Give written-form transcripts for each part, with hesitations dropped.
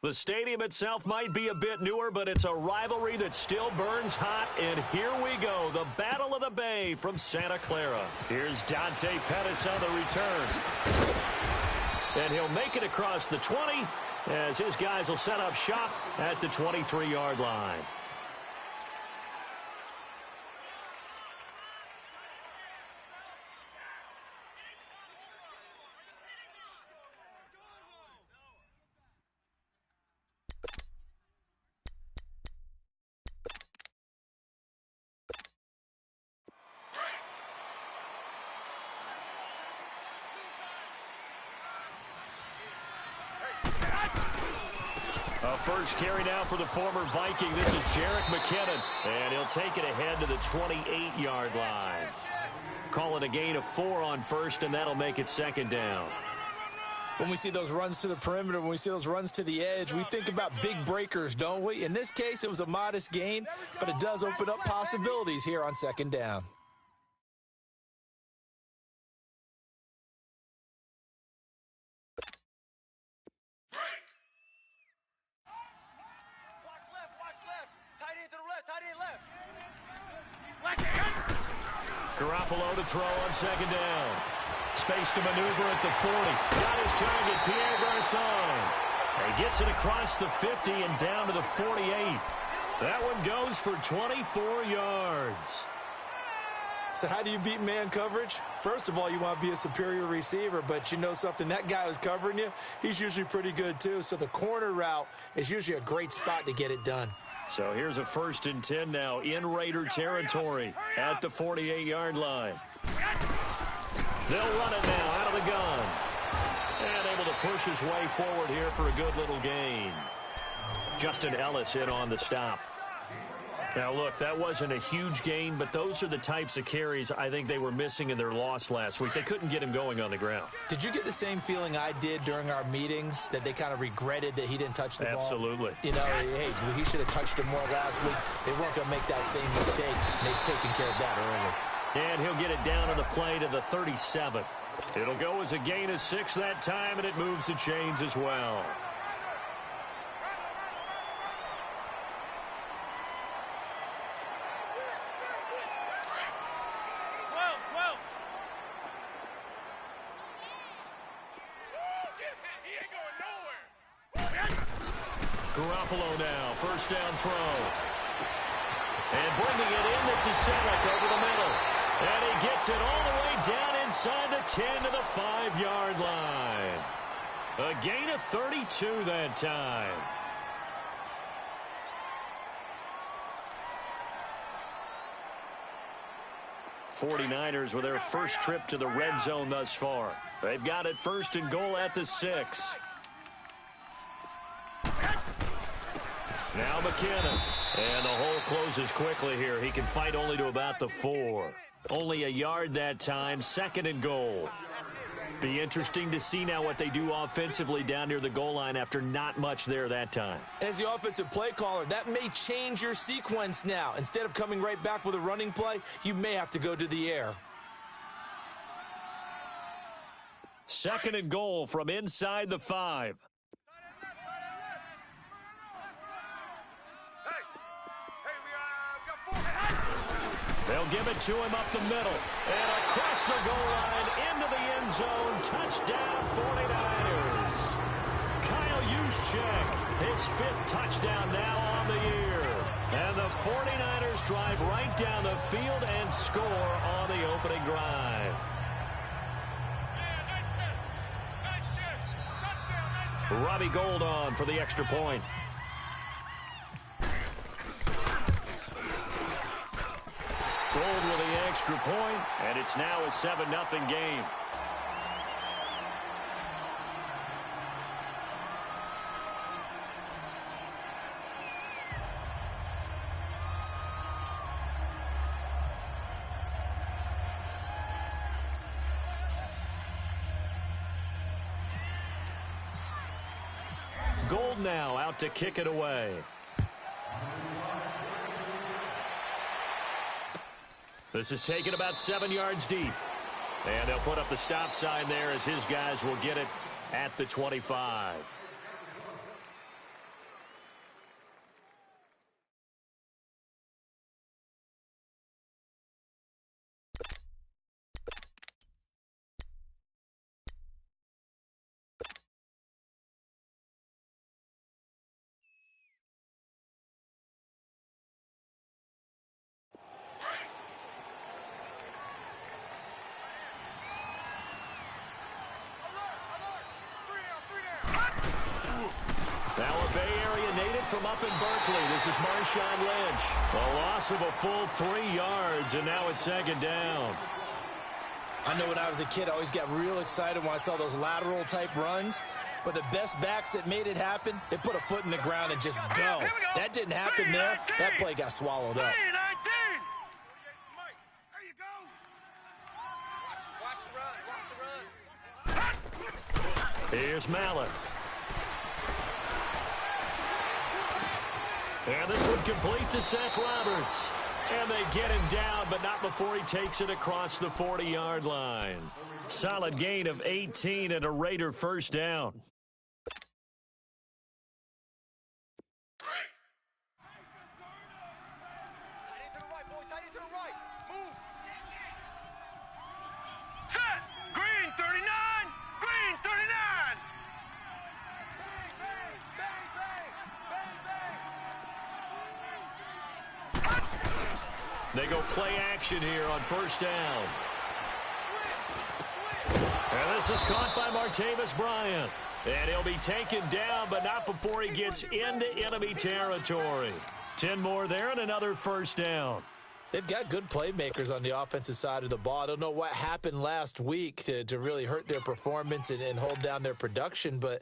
The stadium itself might be a bit newer, but it's a rivalry that still burns hot. And here we go, the Battle of the Bay from Santa Clara. Here's Dante Pettis on the return. And he'll make it across the 20 as his guys will set up shop at the 23-yard line. A first carry now for the former Viking. This is Jerick McKinnon, and he'll take it ahead to the 28-yard line. Call it a gain of 4 on first, and that'll make it second down. When we see those runs to the perimeter, when we see those runs to the edge, we think about big breakers, don't we? In this case, it was a modest gain, but it does open up possibilities here on second down. Garoppolo to throw on second down. Space to maneuver at the 40. Got his target, Pierre Garçon. He gets it across the 50 and down to the 48. That one goes for 24 yards. So how do you beat man coverage? First of all, you want to be a superior receiver, but you know something, that guy who's covering you, he's usually pretty good too. So the corner route is usually a great spot to get it done. So here's a 1st and 10 now in Raider territory at the 48-yard line. They'll run it now out of the gun. And able to push his way forward here for a good little gain. Justin Ellis in on the stop. Now, look, that wasn't a huge gain, but those are the types of carries I think they were missing in their loss last week. They couldn't get him going on the ground. Did you get the same feeling I did during our meetings, that they kind of regretted that he didn't touch the ball? Absolutely. You know, hey, he should have touched it more last week. They weren't going to make that same mistake, and they've taken care of that early. And he'll get it down on the play to the 37. It'll go as a gain of 6 that time, and it moves the chains as well. Garoppolo now, first down throw. And bringing it in, this is Selleck over the middle. And he gets it all the way down inside the 10 to the 5-yard line. A gain of 32 that time. '49ers with their first trip to the red zone thus far. They've got it 1st and goal at the 6. Now McKinnon. And the hole closes quickly here. He can fight only to about the 4. Only a yard that time, 2nd and goal. Be interesting to see now what they do offensively down near the goal line after not much there that time. As the offensive play caller, that may change your sequence now. Instead of coming right back with a running play, you may have to go to the air. 2nd and goal from inside the 5. They'll give it to him up the middle. And across the goal line into the end zone. Touchdown 49ers. Kyle Juszczyk, his 5th touchdown now on the year. And the 49ers drive right down the field and score on the opening drive. Robbie Gould on for the extra point. Gould with the extra point, and it's now a 7-0 game. Gould now out to kick it away. This is taken about 7 yards deep. And they'll put up the stop sign there as his guys will get it at the 25. Now a Bay Area native from up in Berkeley. This is Marshawn Lynch. A loss of a full 3 yards, and now it's second down. I know when I was a kid, I always got real excited when I saw those lateral-type runs. But the best backs that made it happen, they put a foot in the ground and just go. That didn't happen there. That play got swallowed up. Here's Mallett. And this one complete to Seth Roberts. And they get him down, but not before he takes it across the 40-yard line. Solid gain of 18 and a Raider first down. They go play action here on first down. And this is caught by Martavis Bryant. And he'll be taken down, but not before he gets into enemy territory. 10 more there and another first down. They've got good playmakers on the offensive side of the ball. I don't know what happened last week to really hurt their performance and hold down their production, but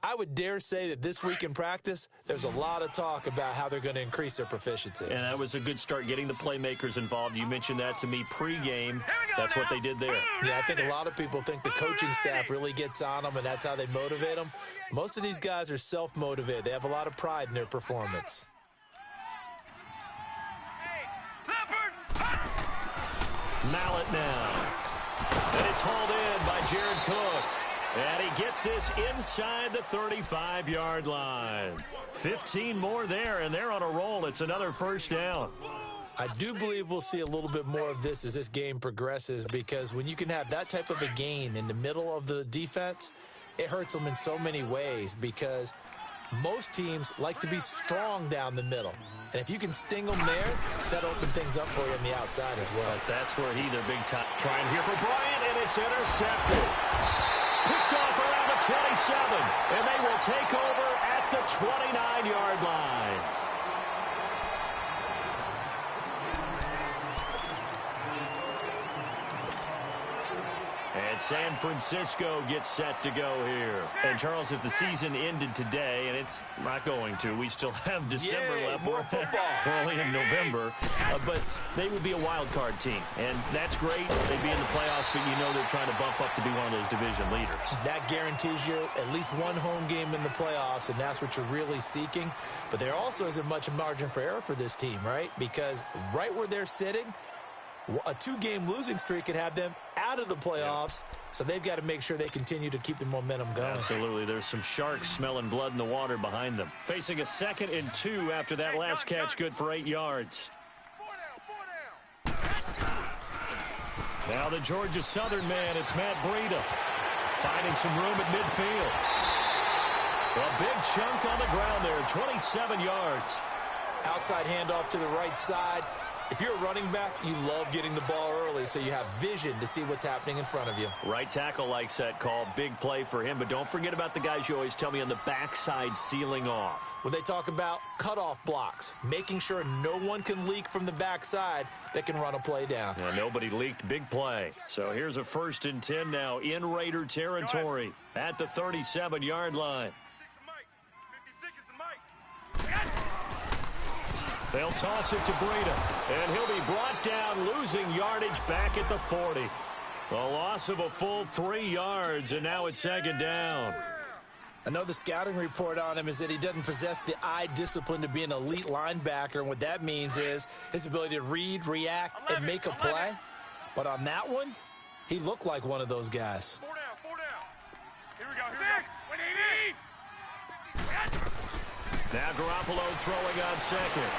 I would dare say that this week in practice, there's a lot of talk about how they're going to increase their proficiency. And that was a good start, getting the playmakers involved. You mentioned that to me pregame. That's what they did there. Yeah, I think a lot of people think the coaching staff really gets on them, and that's how they motivate them. Most of these guys are self-motivated. They have a lot of pride in their performance. Mallett now. And it's hauled in by Jared Cook. And he gets this inside the 35-yard line. 15 more there, and they're on a roll. It's another first down. I do believe we'll see a little bit more of this as this game progresses, because when you can have that type of a gain in the middle of the defense, it hurts them in so many ways, because most teams like to be strong down the middle. And if you can sting them there, that'll open things up for you on the outside as well. But that's where their big time. Trying here for Bryant, and it's intercepted. Picked off around the 27, and they will take over at the 29-yard line. And San Francisco gets set to go here. And, Charles, if the season ended today, and it's not going to, we still have December left. More football. We're only in November. But they would be a wild card team. And that's great. They'd be in the playoffs, but you know they're trying to bump up to be one of those division leaders. That guarantees you at least one home game in the playoffs, and that's what you're really seeking. But there also isn't much margin for error for this team, right? Because right where they're sitting, a 2-game losing streak could have them out of the playoffs, so they've got to make sure they continue to keep the momentum going. Absolutely. There's some sharks smelling blood in the water behind them. Facing a 2nd and 2 after that last catch, good for 8 yards. Now the Georgia Southern man, it's Matt Breida, finding some room at midfield. A big chunk on the ground there, 27 yards. Outside handoff to the right side. If you're a running back, you love getting the ball early so you have vision to see what's happening in front of you. Right tackle likes that call. Big play for him. But don't forget about the guys you always tell me on the backside sealing off. When they talk about cutoff blocks, making sure no one can leak from the backside that can run a play down. Yeah, nobody leaked. Big play. So here's a 1st and 10 now in Raider territory at the 37-yard line. They'll toss it to Breida, and he'll be brought down, losing yardage back at the 40. A loss of a full 3 yards, and now it's 2nd down. I know the scouting report on him is that he doesn't possess the eye discipline to be an elite linebacker, and what that means is his ability to read, react, and make a play. But on that one, he looked like one of those guys. 4 down. Here we go. 6. Now Garoppolo throwing on 2nd.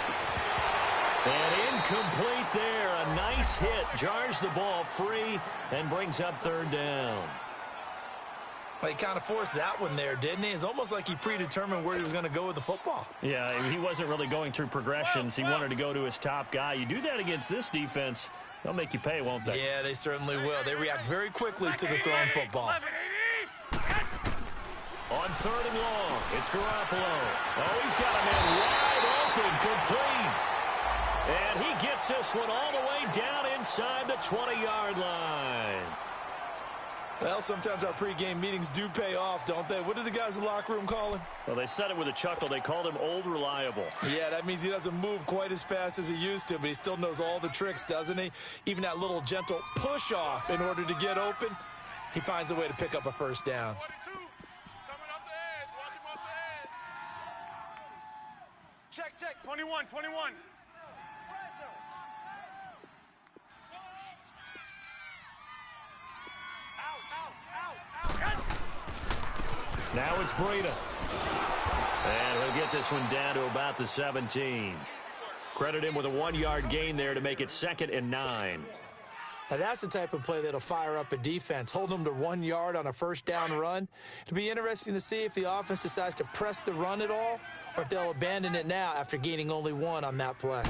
And incomplete there. A nice hit. Jars the ball free and brings up 3rd down. Well, he kind of forced that one there, didn't he? It's almost like he predetermined where he was going to go with the football. Yeah, he wasn't really going through progressions. He wanted to go to his top guy. You do that against this defense, they'll make you pay, won't they? Yeah, they certainly will. They react very quickly to the thrown football. On 3rd and long, it's Garoppolo. Oh, he's got a man wide open, complete. And he gets this one all the way down inside the 20-yard line. Well, sometimes our pregame meetings do pay off, don't they? What do the guys in the locker room call him? Well, they said it with a chuckle. They called him Old Reliable. Yeah, that means he doesn't move quite as fast as he used to, but he still knows all the tricks, doesn't he? Even that little gentle push-off in order to get open, he finds a way to pick up a first down. 42. Coming up the edge. Watch him off the edge. Check. 21. Now it's Breida. And he'll get this one down to about the 17. Credit him with a 1-yard gain there to make it 2nd and 9. Now, that's the type of play that'll fire up a defense. Hold them to 1 yard on a first down run. It'll be interesting to see if the offense decides to press the run at all or if they'll abandon it now after gaining only 1 on that play.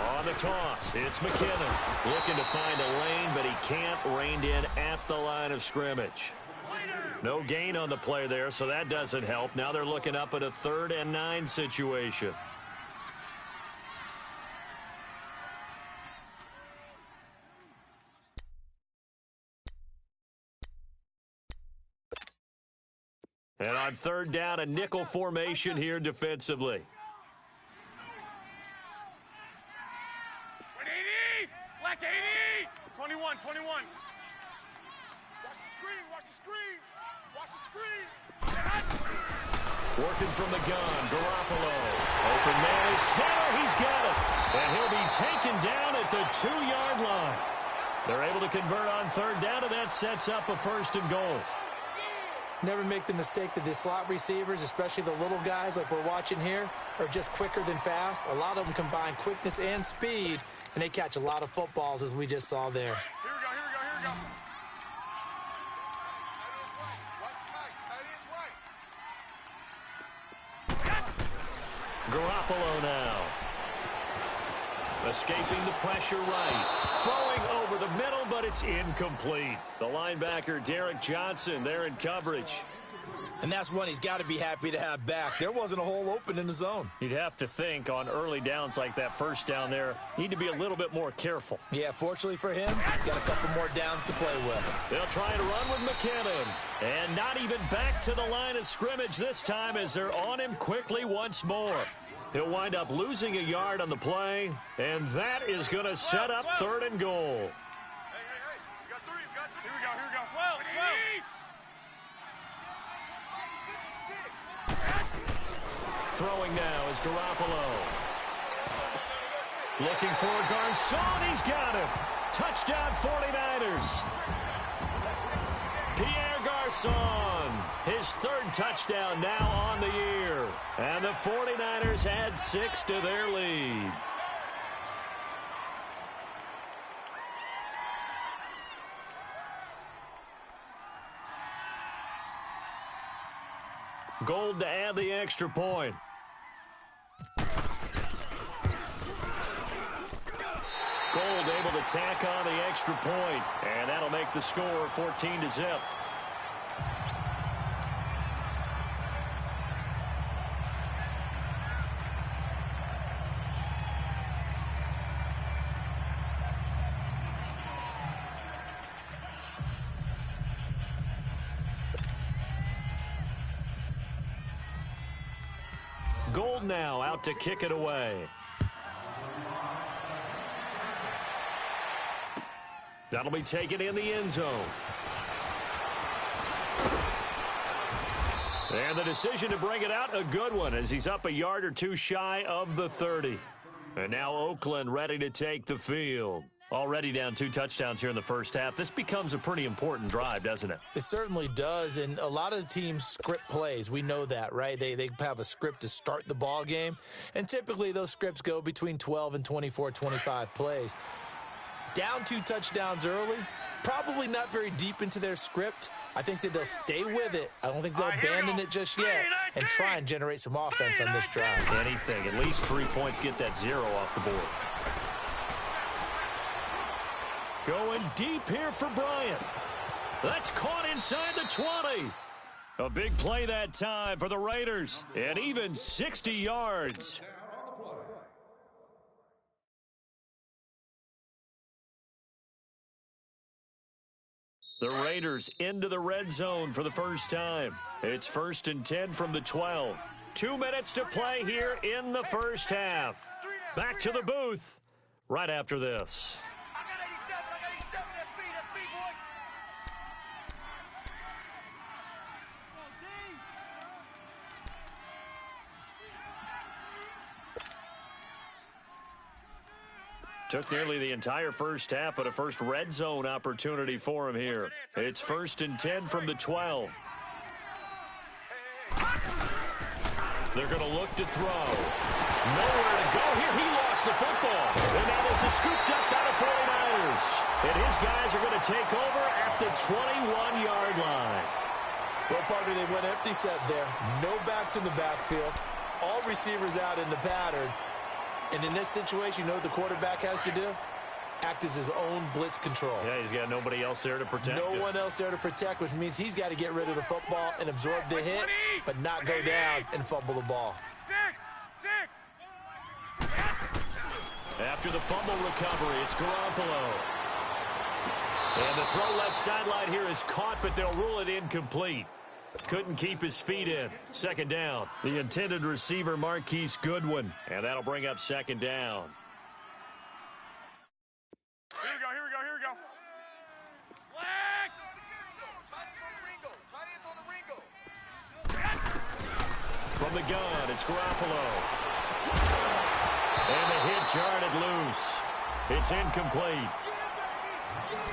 On the toss, it's McKinnon. Looking to find a lane, but he can't. Reined in at the line of scrimmage. No gain on the play there, so that doesn't help. Now they're looking up at a 3rd and 9 situation. And on 3rd down, a nickel formation here defensively. 180. Black 80. 21. Watch the screen. Working from the gun, Garoppolo. Open man is Taylor. He's got it. And he'll be taken down at the 2-yard line. They're able to convert on 3rd down, and that sets up a 1st and goal. Never make the mistake that the slot receivers, especially the little guys like we're watching here, are just quicker than fast. A lot of them combine quickness and speed, and they catch a lot of footballs, as we just saw there. Here we go. Garoppolo now. Escaping the pressure right. Throwing over the middle, but it's incomplete. The linebacker, Derek Johnson, there in coverage. And that's one he's got to be happy to have back. There wasn't a hole open in the zone. You'd have to think on early downs like that first down there, need to be a little bit more careful. Yeah, fortunately for him, got a couple more downs to play with. They'll try to run with McKinnon. And not even back to the line of scrimmage this time as they're on him quickly once more. He'll wind up losing a yard on the play, and that is going to set up 3rd and goal. Hey. We got 3. Here we go. 12. Throwing now is Garoppolo. Looking for Garcon. He's got him. Touchdown 49ers. Pierre Garcon, his 3rd touchdown now on the year. And the 49ers add 6 to their lead. Gold to add the extra point. Gold able to tack on the extra point, and that'll make the score 14-0. Gold now out to kick it away. That'll be taken in the end zone. And the decision to bring it out, a good one, as he's up a yard or 2 shy of the 30. And now Oakland ready to take the field. Already down 2 touchdowns here in the first half. This becomes a pretty important drive, doesn't it? It certainly does, and a lot of the teams script plays. We know that, right? They have a script to start the ball game, and typically those scripts go between 12 and 24, 25 plays. Down 2 touchdowns early, probably not very deep into their script. I think that they'll stay with it. I don't think they'll abandon it just yet and try and generate some offense on this drive. Anything, at least 3 points, get that 0 off the board. Going deep here for Bryant. That's caught inside the 20. A big play that time for the Raiders. And even 60 yards. The Raiders into the red zone for the first time. It's 1st and 10 from the 12. 2 minutes to play here in the first half. Back to the booth right after this. I got 87. That's speed, boy. Took nearly the entire first half, but a first red zone opportunity for him here. It's 1st and 10 from the 12. They're going to look to throw. Nowhere to go here. He lost the football. And now this is scooped up by the 49ers. And his guys are going to take over at the 21-yard line. Well, partner, they went empty set there. No backs in the backfield. All receivers out in the pattern. And in this situation, you know what the quarterback has to do? Act as his own blitz control. Yeah, he's got nobody else there to protect No him. one else there to protect, which means he's got to get rid of the football and absorb the hit, but not go down and fumble the ball. 6. After the fumble recovery, it's Garoppolo. And the throw left sideline here is caught, but they'll rule it incomplete. Couldn't keep his feet in. 2nd down. The intended receiver, Marquise Goodwin. And that'll bring up 2nd down. Here we go. Flag! Tight ends on the Ringo. From the gun, it's Garoppolo. And the hit jarred loose. It's incomplete.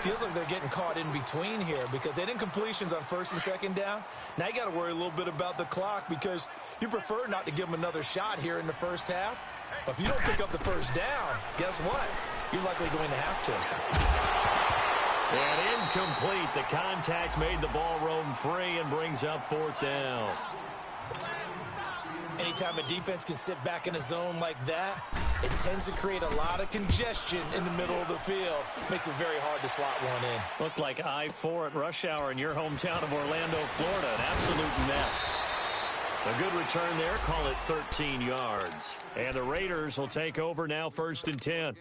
Feels like they're getting caught in between here because they didn't completions on 1st and 2nd down. Now you got to worry a little bit about the clock because you prefer not to give them another shot here in the first half. But if you don't pick up the 1st down, guess what? You're likely going to have to. And incomplete. The contact made the ball roam free and brings up 4th down. Anytime a defense can sit back in a zone like that, it tends to create a lot of congestion in the middle of the field. Makes it very hard to slot one in. Looked like I-4 at rush hour in your hometown of Orlando, Florida. An absolute mess. A good return there. Call it 13 yards. And the Raiders will take over now 1st and 10.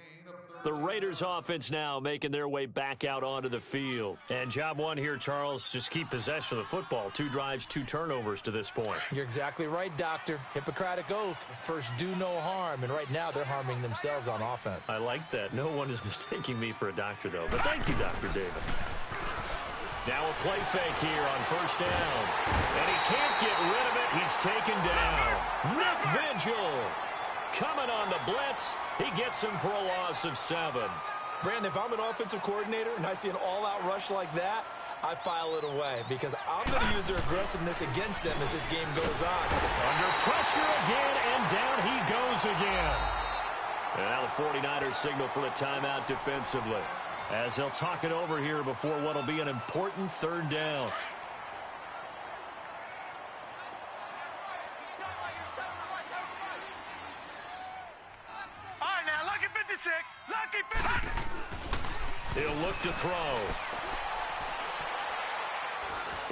The Raiders offense now making their way back out onto the field. And job one here, Charles, just keep possession of the football. 2 drives, 2 turnovers to this point. You're exactly right, Doctor. Hippocratic oath. First, do no harm. And right now, they're harming themselves on offense. I like that. No one is mistaking me for a doctor, though. But thank you, Dr. Davis. Now a play fake here on 1st down. And he can't get rid of it. He's taken down. Nick Vigil coming on the blitz. He gets him for a loss of 7. Brandon, if I'm an offensive coordinator and I see an all-out rush like that, I file it away because I'm going to use their aggressiveness against them as this game goes on. Under pressure again, and down he goes again. And now the 49ers signal for a timeout defensively as they'll talk it over here before what will be an important 3rd down. Lucky 56. He'll look to throw.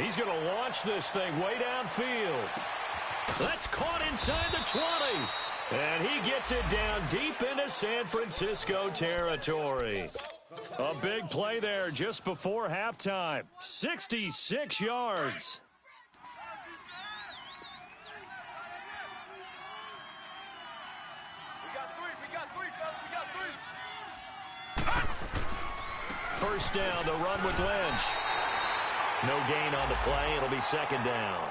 He's going to launch this thing way downfield. That's caught inside the 20. And he gets it down deep into San Francisco territory. A big play there just before halftime. 66 yards. We got three, fellas. We got 3. 1st down, the run with Lynch. No gain on the play. It'll be 2nd down.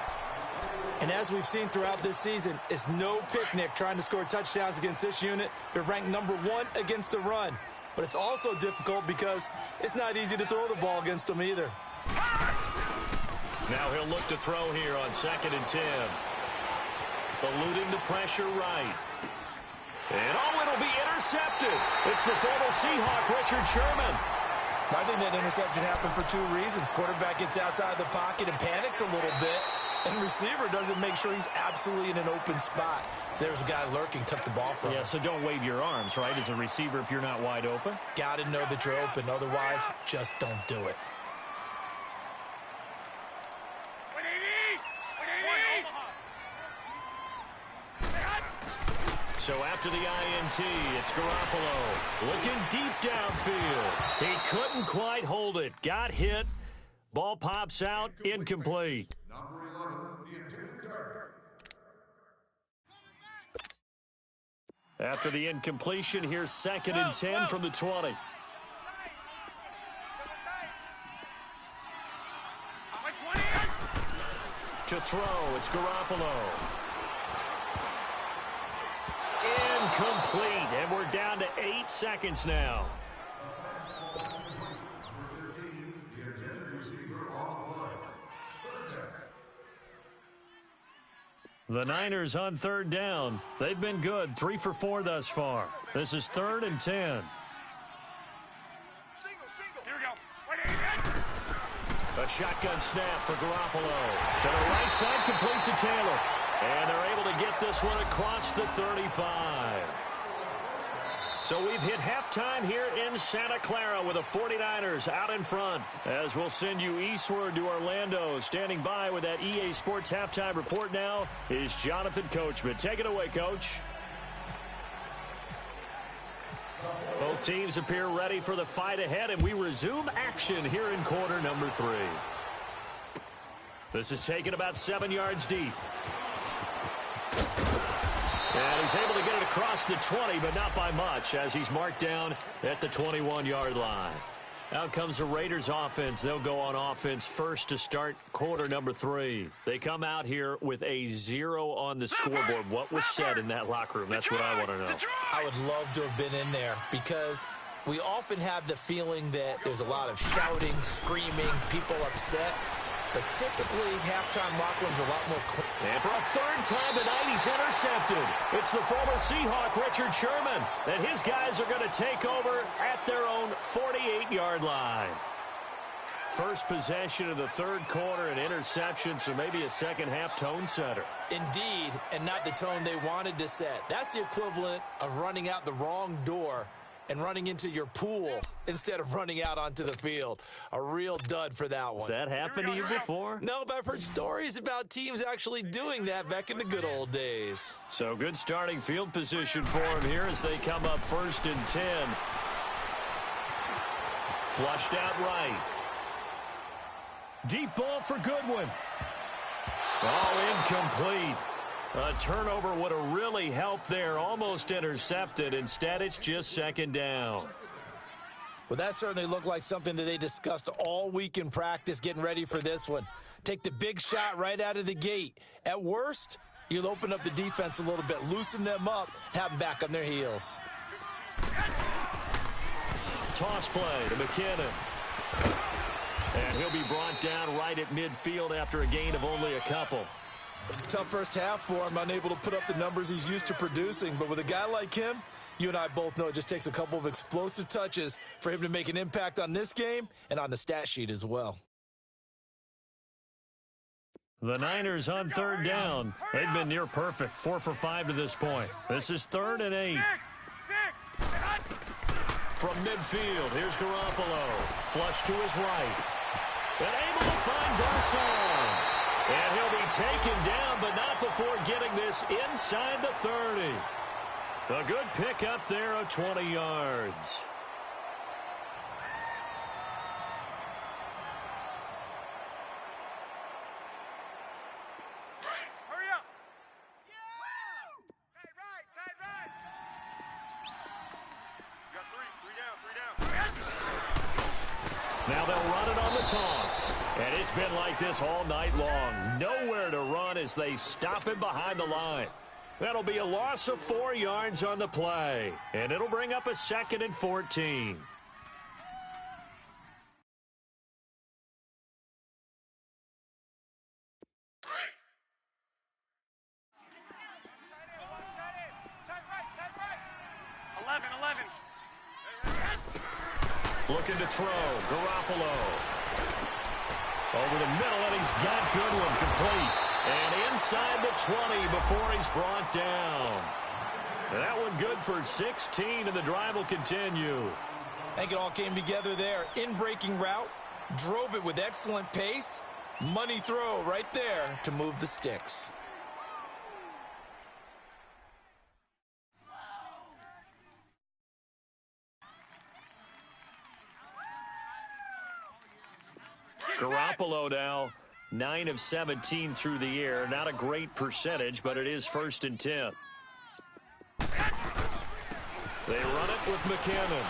And as we've seen throughout this season, it's no picnic trying to score touchdowns against this unit. They're ranked number 1 against the run. But it's also difficult because it's not easy to throw the ball against them either. Now he'll look to throw here on 2nd and 10. Eluding the pressure right. And it'll be intercepted. It's the former Seahawk, Richard Sherman. I think that interception happened for 2 reasons. Quarterback gets outside the pocket and panics a little bit. And receiver doesn't make sure he's absolutely in an open spot. So there's a guy lurking, took the ball from him. Yeah, so don't wave your arms, right, as a receiver if you're not wide open. Got to know that you're open. Otherwise, just don't do it. So after the INT, it's Garoppolo looking deep downfield. He couldn't quite hold it. Got hit. Ball pops out. Incomplete. Number 11, the intended target. After the incompletion, here's 2nd and 10 from the 20. To throw, it's Garoppolo. Incomplete, and we're down to 8 seconds now. The Niners on 3rd down. They've been good, 3 for 4 thus far. This is 3rd and 10. Single. Here we go. A shotgun snap for Garoppolo. To the right side, complete to Taylor. And they're able to get this one across the 35. So we've hit halftime here in Santa Clara with the 49ers out in front. As we'll send you eastward to Orlando. Standing by with that EA Sports halftime report now is Jonathan Coachman. Take it away, Coach. Both teams appear ready for the fight ahead, and we resume action here in quarter number 3. This is taken about 7 yards deep. And he's able to get it across the 20, but not by much, as he's marked down at the 21-yard line. Out comes the Raiders offense. They'll go on offense first to start quarter number 3. They come out here with a 0 on the scoreboard. What was said in that locker room? That's what I want to know. I would love to have been in there because we often have the feeling that there's a lot of shouting, screaming, people upset. But typically, halftime locker rooms are a lot more clear. And for a 3rd time tonight, he's intercepted. It's the former Seahawk, Richard Sherman, that his guys are going to take over at their own 48-yard line. First possession of the 3rd quarter, an interception, so maybe a second-half tone setter. Indeed, and not the tone they wanted to set. That's the equivalent of running out the wrong door and running into your pool instead of running out onto the field. A real dud for that one. Has that happened to you before? No, but I've heard stories about teams actually doing that back in the good old days. So good starting field position for him here as they come up 1st and 10. Flushed out right. Deep ball for Goodwin. Oh, incomplete. A turnover would have really helped there. Almost intercepted. Instead, it's just 2nd down. Well, that certainly looked like something that they discussed all week in practice getting ready for this one. Take the big shot right out of the gate. At worst, you'll open up the defense a little bit, loosen them up, have them back on their heels. Toss play to McKinnon. And he'll be brought down right at midfield after a gain of only a couple. Tough first half for him, unable to put up the numbers he's used to producing. But with a guy like him, you and I both know it just takes a couple of explosive touches for him to make an impact on this game and on the stat sheet as well. The Niners on 3rd down. They've been near perfect, 4 for 5 to this point. This is 3rd and 8. From midfield, here's Garoppolo. Flush to his right. And able to find Garcon. And he'll be taken down, but not before getting this inside the 30. A good pickup there of 20 yards. Hurry up. Tight right. You got 3 down. Now they'll run it on the toss. And it's been like this all night long. Nowhere to run as they stop him behind the line. That'll be a loss of 4 yards on the play. And it'll bring up a 2nd and 14. Tight 11. Looking to throw. Garoppolo. Over the middle, and he's got Goodwin complete. And inside the 20 before he's brought down. That one good for 16, and the drive will continue. I think it all came together there. In-breaking route, drove it with excellent pace. Money throw right there to move the sticks. Garoppolo now 9 of 17 through the air. Not a great percentage, but it is 1st and 10. They run it with McKinnon.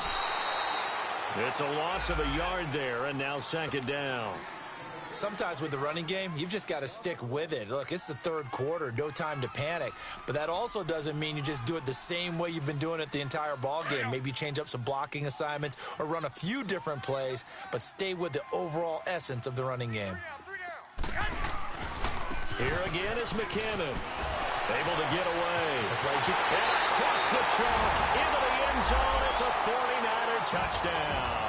It's a loss of a yard there, and now 2nd down. Sometimes with the running game, you've just got to stick with it. Look, it's the 3rd quarter, no time to panic. But that also doesn't mean you just do it the same way you've been doing it the entire ball game. Maybe change up some blocking assignments or run a few different plays, but stay with the overall essence of the running game. Here again is McKinnon. Able to get away. That's why you keep... And across the chalk, into the end zone. It's a 49er touchdown.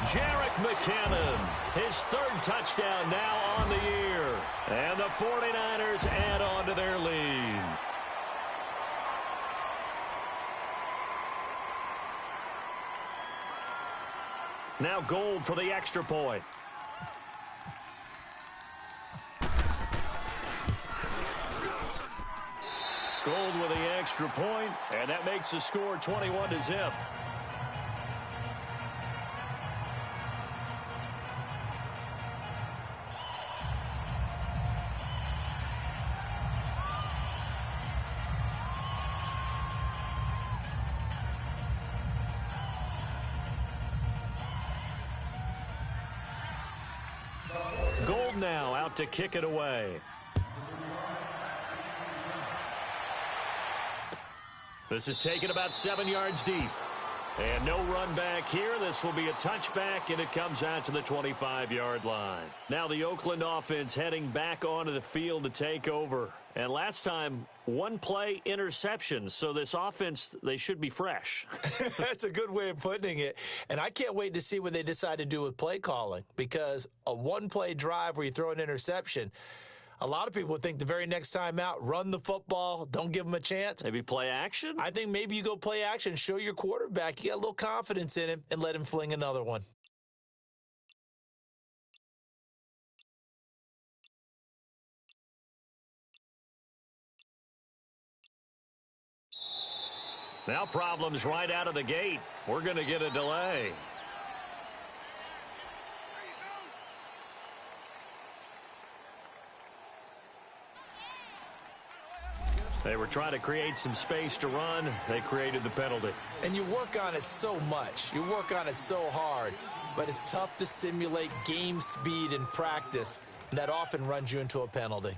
Jerick McKinnon, his 3rd touchdown now on the year. And the 49ers add on to their lead. Now Gold for the extra point. Gold with the extra point, and that makes the score 21-0. Gold now out to kick it away. This is taken about 7 yards deep. And no run back here. This will be a touchback, and it comes out to the 25-yard line. Now the Oakland offense heading back onto the field to take over. And last time, 1 play interception. So this offense, they should be fresh. That's a good way of putting it. And I can't wait to see what they decide to do with play calling, because a 1-play drive where you throw an interception, a lot of people would think the very next time out, run the football, don't give them a chance. Maybe play action? I think maybe you go play action, show your quarterback, you got a little confidence in him, and let him fling another one. Now problems right out of the gate. We're going to get a delay. They were trying to create some space to run. They created the penalty. And you work on it so much. You work on it so hard. But it's tough to simulate game speed in practice. And that often runs you into a penalty.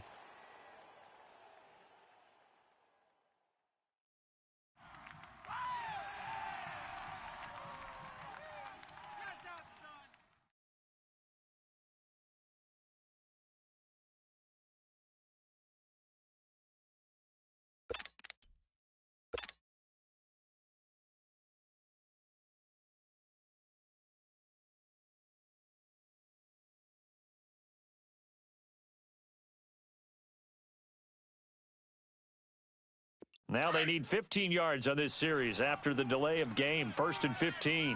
Now they need 15 yards on this series after the delay of game. 1st and 15. Hey,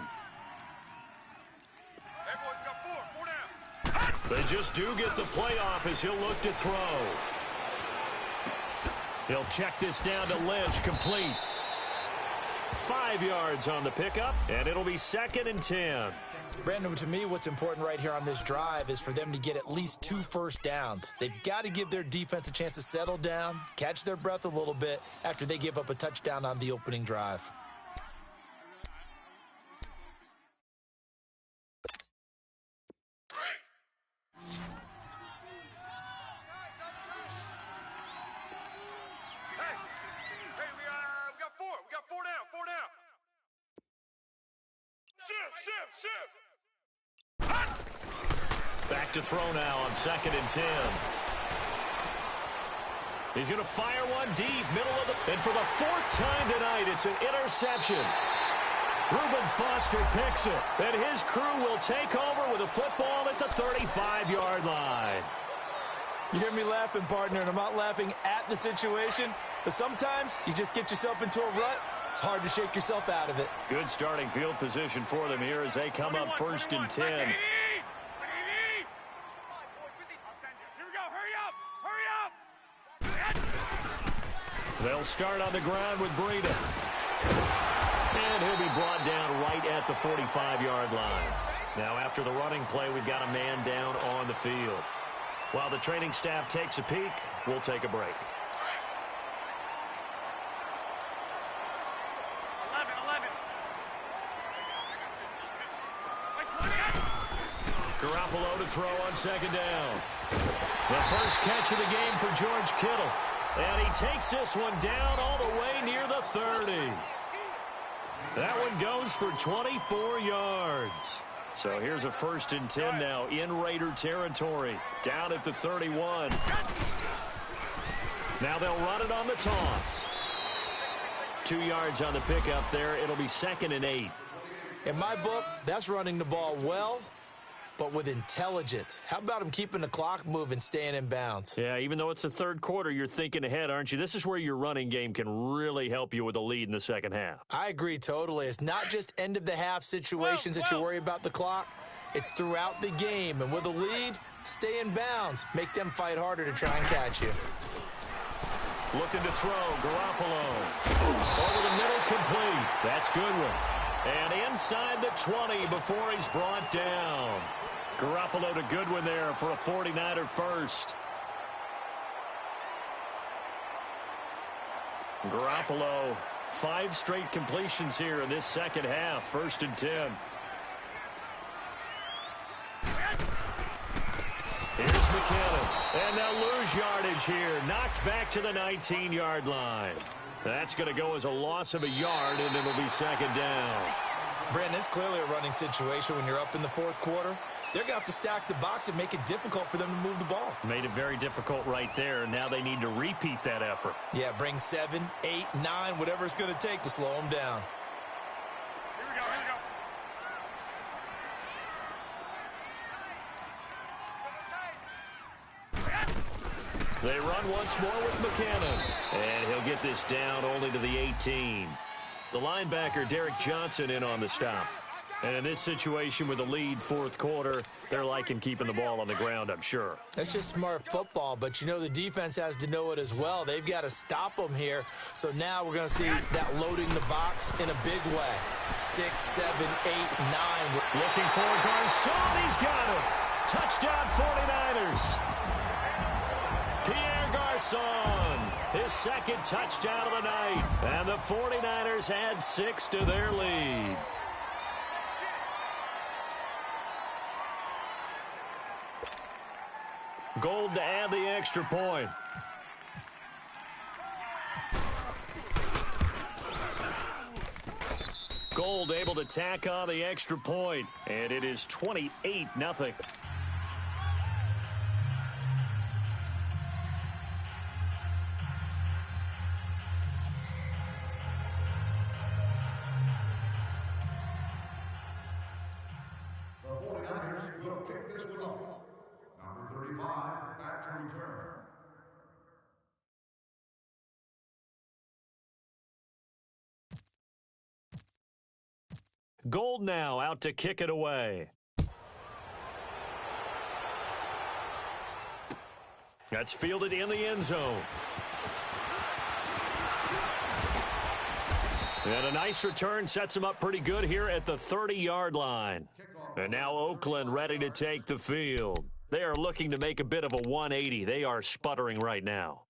boys, got 4 down. They just do get the playoff as he'll look to throw. He'll check this down to Lynch, complete. 5 yards on the pickup, and it'll be 2nd and 10. Brandon, to me, what's important right here on this drive is for them to get at least 2 first downs. They've got to give their defense a chance to settle down, catch their breath a little bit after they give up a touchdown on the opening drive. Hey, we got 4. We got 4 down. 4 down. Shift. Back to throw now on 2nd and 10. He's going to fire one deep, middle of the... And for the 4th time tonight, it's an interception. Reuben Foster picks it. And his crew will take over with a football at the 35-yard line. You hear me laughing, partner, and I'm not laughing at the situation, but sometimes you just get yourself into a rut. It's hard to shake yourself out of it. Good starting field position for them here as they come up 1st and 10. Here we go. Hurry up. They'll start on the ground with Breida. And he'll be brought down right at the 45-yard line. Now after the running play, we've got a man down on the field. While the training staff takes a peek, we'll take a break. 11. Garoppolo to throw on second down. The first catch of the game for George Kittle. And he takes this one down all the way near the 30. That one goes for 24 yards. So here's a 1st and 10 now in Raider territory. Down at the 31. Now they'll run it on the toss. 2 yards on the pickup there. It'll be 2nd and 8. In my book, that's running the ball well, but with intelligence. How about him keeping the clock moving, staying in bounds? Yeah, even though it's the third quarter, you're thinking ahead, aren't you? This is where your running game can really help you with a lead in the second half. I agree totally. It's not just end-of-the-half situations that you worry about the clock. It's throughout the game. And with a lead, stay in bounds. Make them fight harder to try and catch you. Looking to throw, Garoppolo. Over the middle, complete. That's Goodwin. And inside the 20 before he's brought down. Garoppolo to Goodwin there for a 49er first. Garoppolo, 5 straight completions here in this second half. 1st and 10. Here's McKinnon. And they'll lose yardage here. Knocked back to the 19-yard line. That's going to go as a loss of a yard, and it'll be 2nd down. Brandon, it's clearly a running situation when you're up in the 4th quarter. They're going to have to stack the box and make it difficult for them to move the ball. Made it very difficult right there. Now they need to repeat that effort. Yeah, bring 7, 8, 9, whatever it's going to take to slow them down. Here we go. They run once more with McKinnon. And he'll get this down only to the 18. The linebacker, Derek Johnson, in on the stop. And in this situation with the lead 4th quarter, they're liking keeping the ball on the ground, I'm sure. That's just smart football, but you know the defense has to know it as well. They've got to stop them here. So now we're going to see that loading the box in a big way. 6, 7, 8, 9. Looking for Garcon. He's got him. Touchdown 49ers. Pierre Garcon, his 2nd touchdown of the night. And the 49ers add 6 to their lead. Gold to add the extra point. Gold able to tack on the extra point, and it is 28-0. The 49ers will kick this one off. Number 35, back to return. Gold now out to kick it away. That's fielded in the end zone. And a nice return sets him up pretty good here at the 30-yard line. And now Oakland ready to take the field. They are looking to make a bit of a 180. They are sputtering right now.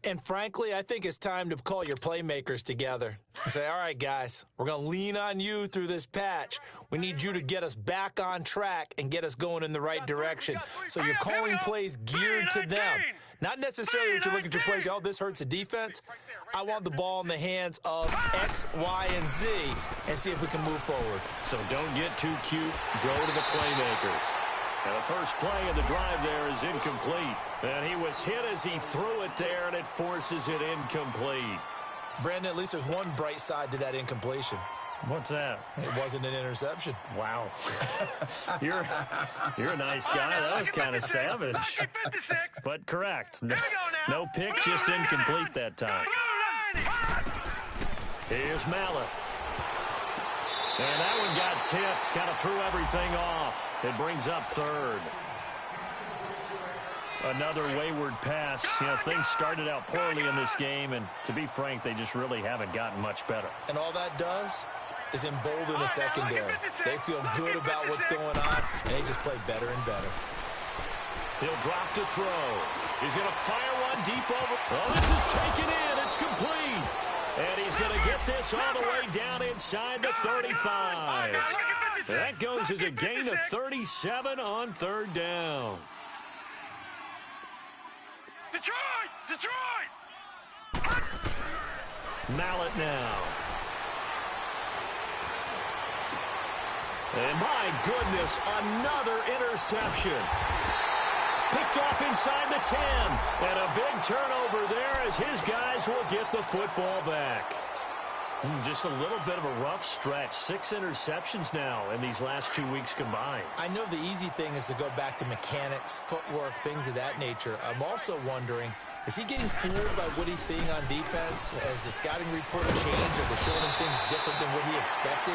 And frankly, I think it's time to call your playmakers together and say, all right, guys, we're going to lean on you through this patch. We need you to get us back on track and get us going in the right direction. So you're calling plays geared to them. Not necessarily that you look at your plays, oh, this hurts the defense. I want the ball in the hands of X, Y, and Z and see if we can move forward. So don't get too cute. Go to the playmakers. And the first play of the drive there is incomplete. And he was hit as he threw it there, and it forces it incomplete. Brandon, at least there's one bright side to that incompletion. What's that? It wasn't an interception. Wow. You're a nice guy. That was kind of savage. But correct. No pick, just incomplete that time. Here's Mallett. And that one got tipped, kind of threw everything off. It brings up 3rd. Another wayward pass. You know, things started out poorly in this game, and to be frank, they just really haven't gotten much better. And all that does, is embolden the secondary. They feel good about what's going on, and they just play better and better. He'll drop to throw. He's going to fire one deep over. Oh, this is taken in. It's complete. And he's going to get this all the way down inside the 35. That goes as a gain of 37 on third down. Detroit! Mallet now. And my goodness, another interception. Picked off inside the 10. And a big turnover there as his guys will get the football back. Just a little bit of a rough stretch. 6 interceptions now in these last 2 weeks combined. I know the easy thing is to go back to mechanics, footwork, things of that nature. I'm also wondering, is he getting fooled by what he's seeing on defense? Has the scouting report changed? Are they showing him things different than what he expected?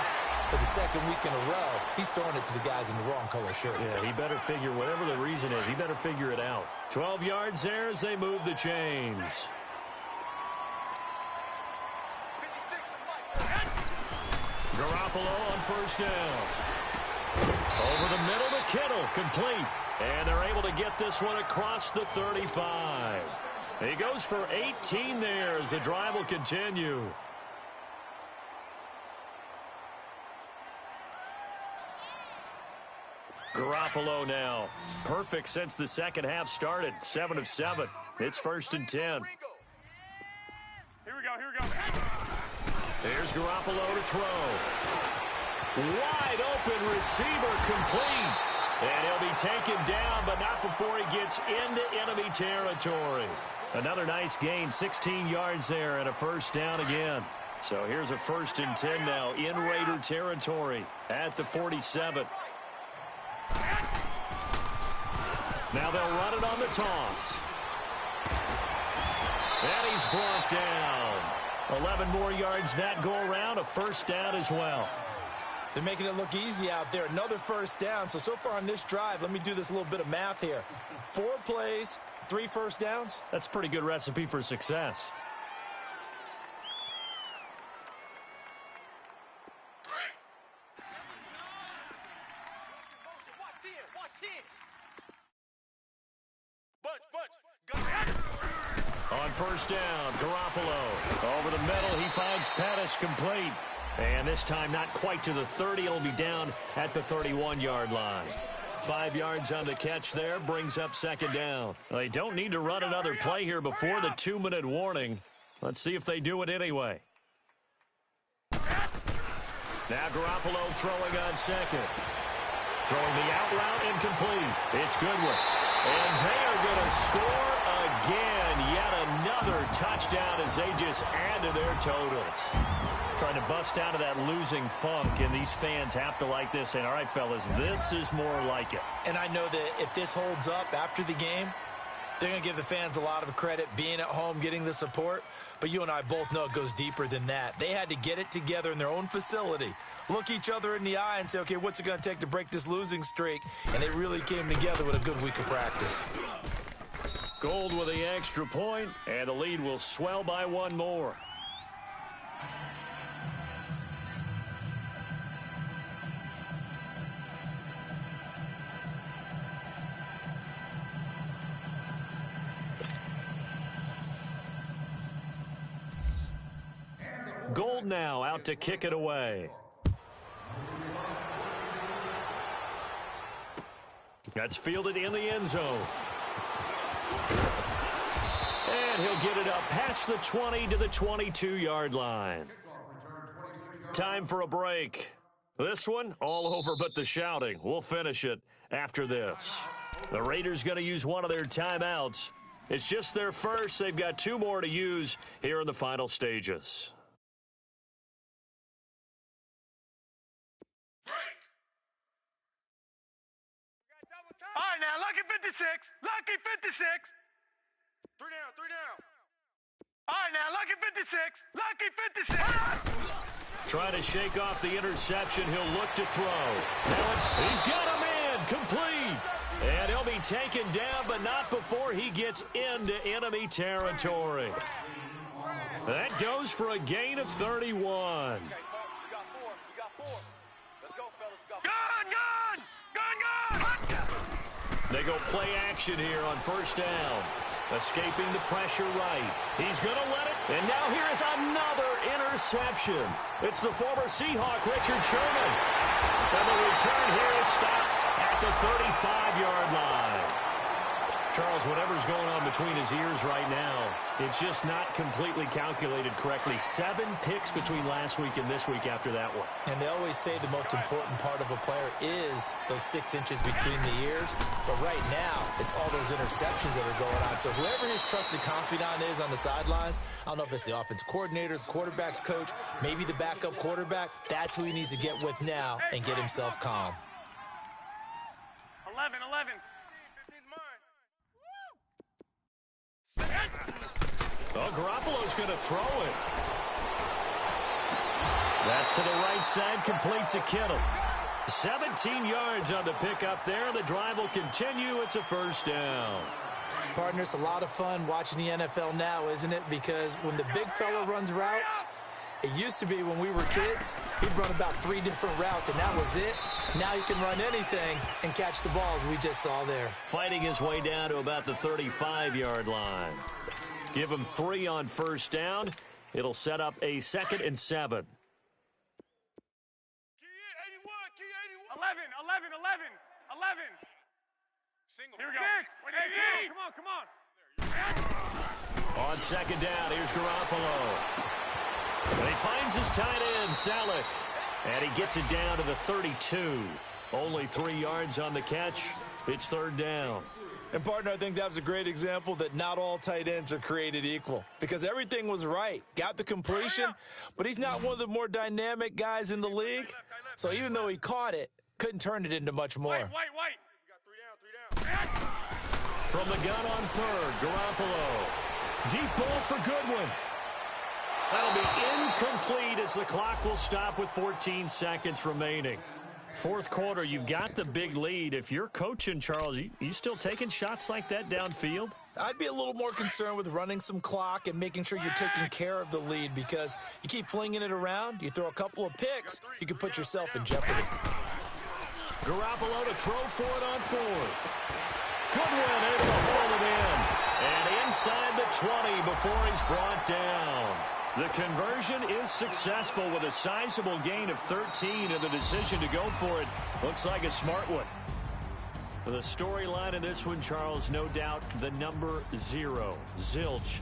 For the second week in a row, he's throwing it to the guys in the wrong color shirts. Yeah, he better figure, whatever the reason is, he better figure it out. 12 yards there as they move the chains. Garoppolo on first down. Over the middle to Kittle, complete. And they're able to get this one across the 35. He goes for 18 there as the drive will continue. Garoppolo now. Perfect since the second half started. 7 of 7. It's 1st and 10. Here we go. Here's Garoppolo to throw. Wide open receiver complete. And he'll be taken down, but not before he gets into enemy territory. Another nice gain, 16 yards there and a first down again. So here's a 1st and 10 now in Raider territory at the 47. Now they'll run it on the toss. And he's brought down. 11 more yards that go around, a first down as well. They're making it look easy out there. Another first down. So far on this drive, let me do this little bit of math here. 4 plays, 3 first downs. That's a pretty good recipe for success. On first down, Garoppolo. Over the middle, he finds Pettis complete. And this time not quite to the 30. It'll be down at the 31-yard line. 5 yards on the catch there, brings up second down. They don't need to run another play here before the 2-minute warning. Let's see if they do it anyway. Now Garoppolo throwing on second. Throwing the out route incomplete. It's Goodwin. And they are going to score again. Yet another touchdown as they just add to their totals. Trying to bust out of that losing funk, and these fans have to like this. And all right, fellas, this is more like it. And I know that if this holds up after the game, they're going to give the fans a lot of credit, being at home, getting the support. But you and I both know it goes deeper than that. They had to get it together in their own facility, look each other in the eye and say, okay, what's it going to take to break this losing streak? And they really came together with a good week of practice. Gold with the extra point, and the lead will swell by 1 more. Gold now out to kick it away. That's fielded in the end zone. And he'll get it up past the 20 to the 22-yard line. Time for a break. This one, all over but the shouting. We'll finish it after this. The Raiders going to use one of their timeouts. It's just their first. They've got 2 more to use here in the final stages. All right, now, lucky 56. Lucky 56. 3 down. All right, now, lucky 56. Lucky 56. Trying to shake off the interception. He'll look to throw. He's got a man complete. And he'll be taken down, but not before he gets into enemy territory. That goes for a gain of 31. Let's go, fellas. Go. They go play action here on first down. Escaping the pressure right. He's going to let it. And now here is another interception. It's the former Seahawk, Richard Sherman. And the return here is stopped at the 35-yard line. Charles, whatever's going on between his ears right now, it's just not completely calculated correctly. 7 picks between last week and this week after that one. And they always say the most important part of a player is those 6 inches between the ears. But right now, it's all those interceptions that are going on. So whoever his trusted confidant is on the sidelines, I don't know if it's the offense coordinator, the quarterback's coach, maybe the backup quarterback, that's who he needs to get with now and get himself calm. 11. Oh, Garoppolo's going to throw it. That's to the right side, complete to Kittle. 17 yards on the pickup there. The drive will continue. It's a first down. Partner, it's a lot of fun watching the NFL now, isn't it? Because when the big fella runs routes, it used to be when we were kids, he'd run about 3 different routes, and that was it. Now he can run anything and catch the balls we just saw there. Fighting his way down to about the 35-yard line. Give him 3 on first down. It'll set up a 2nd and 7. Key 81. 11. Single. Here we go. Hey, come on. On second down, here's Garoppolo. And he finds his tight end, Salek. And he gets it down to the 32. Only 3 yards on the catch. It's 3rd down. And, partner, I think that was a great example that not all tight ends are created equal because everything was right. Got the completion, but he's not one of the more dynamic guys in the league. So even though he caught it, couldn't turn it into much more. White. We got 3 down. From the gun on 3rd, Garoppolo. Deep ball for Goodwin. That'll be incomplete as the clock will stop with 14 seconds remaining. 4th quarter, you've got the big lead. If you're coaching, Charles, you still taking shots like that downfield? I'd be a little more concerned with running some clock and making sure you're taking care of the lead because you keep flinging it around, you throw a couple of picks, you can put yourself in jeopardy. Garoppolo to throw for it on 4th. Goodwin able to haul it in. And inside the 20 before he's brought down. The conversion is successful with a sizable gain of 13 and the decision to go for it looks like a smart one. The storyline in this one, Charles, no doubt the number 0, Zilch.